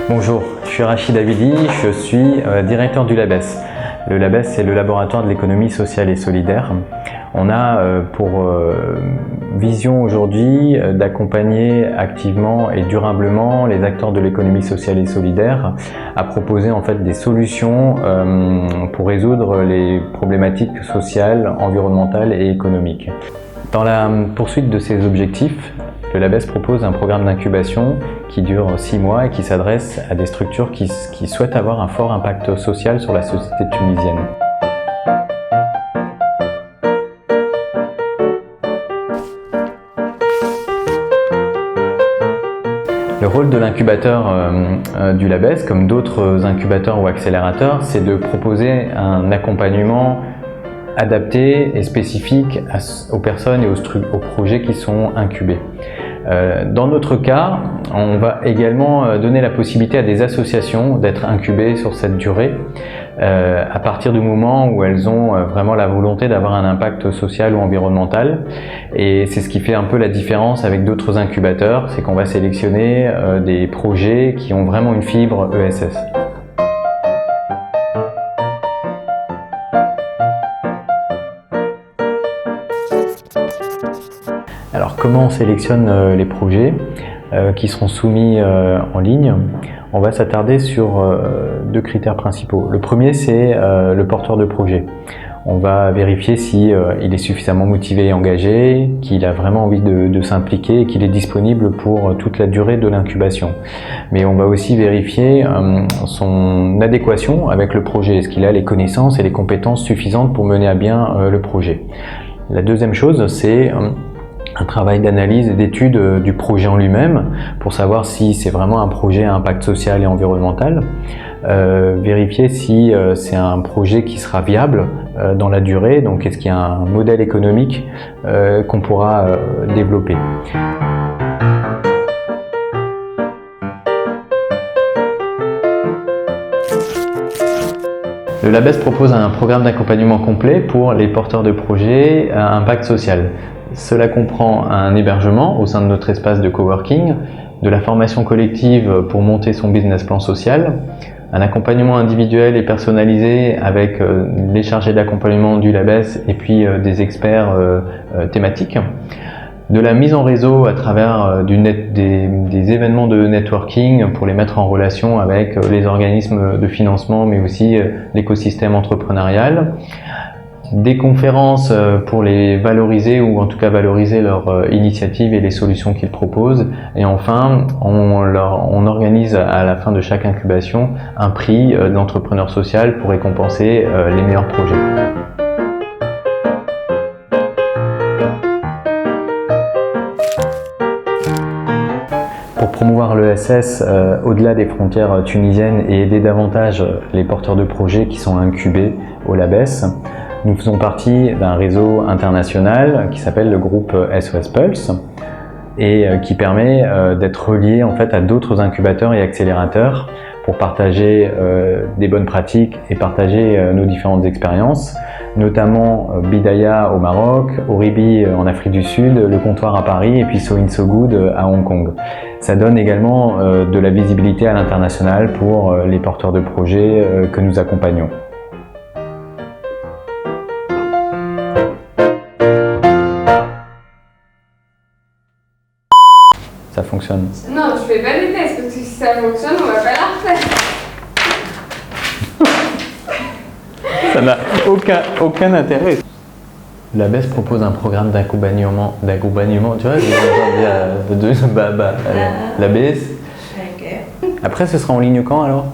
Bonjour, je suis Rachid Abidi, je suis directeur du LABES. Le LABES, c'est le laboratoire de l'économie sociale et solidaire. On a pour vision aujourd'hui d'accompagner activement et durablement les acteurs de l'économie sociale et solidaire à proposer en fait des solutions pour résoudre les problématiques sociales, environnementales et économiques. Dans la poursuite de ces objectifs, le LABES propose un programme d'incubation qui dure 6 mois et qui s'adresse à des structures qui souhaitent avoir un fort impact social sur la société tunisienne. Le rôle de l'incubateur du LABES, comme d'autres incubateurs ou accélérateurs, c'est de proposer un accompagnement adapté et spécifique aux personnes et aux projets qui sont incubés. Dans notre cas, on va également donner la possibilité à des associations d'être incubées sur cette durée à partir du moment où elles ont vraiment la volonté d'avoir un impact social ou environnemental. Et c'est ce qui fait un peu la différence avec d'autres incubateurs, c'est qu'on va sélectionner des projets qui ont vraiment une fibre ESS. Alors comment on sélectionne les projets qui seront soumis en ligne? On va s'attarder sur 2 critères principaux. Le premier, c'est le porteur de projet. On va vérifier si il est suffisamment motivé et engagé, qu'il a vraiment envie de s'impliquer et qu'il est disponible pour toute la durée de l'incubation. Mais on va aussi vérifier son adéquation avec le projet. Est-ce qu'il a les connaissances et les compétences suffisantes pour mener à bien le projet? La deuxième chose, c'est un travail d'analyse et d'étude du projet en lui-même pour savoir si c'est vraiment un projet à impact social et environnemental. Vérifier si c'est un projet qui sera viable dans la durée, donc est-ce qu'il y a un modèle économique qu'on pourra développer. Le LABES propose un programme d'accompagnement complet pour les porteurs de projets à impact social. Cela comprend un hébergement au sein de notre espace de coworking, de la formation collective pour monter son business plan social, un accompagnement individuel et personnalisé avec les chargés d'accompagnement du LABES et puis des experts thématiques, de la mise en réseau à travers des événements de networking pour les mettre en relation avec les organismes de financement mais aussi l'écosystème entrepreneurial, des conférences pour les valoriser ou en tout cas valoriser leurs initiatives et les solutions qu'ils proposent. Et enfin, on organise à la fin de chaque incubation un prix d'entrepreneur social pour récompenser les meilleurs projets. Pour promouvoir l'ESS au-delà des frontières tunisiennes et aider davantage les porteurs de projets qui sont incubés au LABES, nous faisons partie d'un réseau international qui s'appelle le groupe SOS Pulse et qui permet d'être relié en fait à d'autres incubateurs et accélérateurs pour partager des bonnes pratiques et partager nos différentes expériences, notamment Bidaya au Maroc, Oribi en Afrique du Sud, le comptoir à Paris et puis So In So Good à Hong Kong. Ça donne également de la visibilité à l'international pour les porteurs de projets que nous accompagnons. Ça fonctionne. Non, je fais pas des tests parce que si ça fonctionne, on va pas la refaire. Ça n'a aucun intérêt. LABES propose un programme d'accompagnement, tu vois, LABES. Ok. Après, ce sera en ligne quand alors ?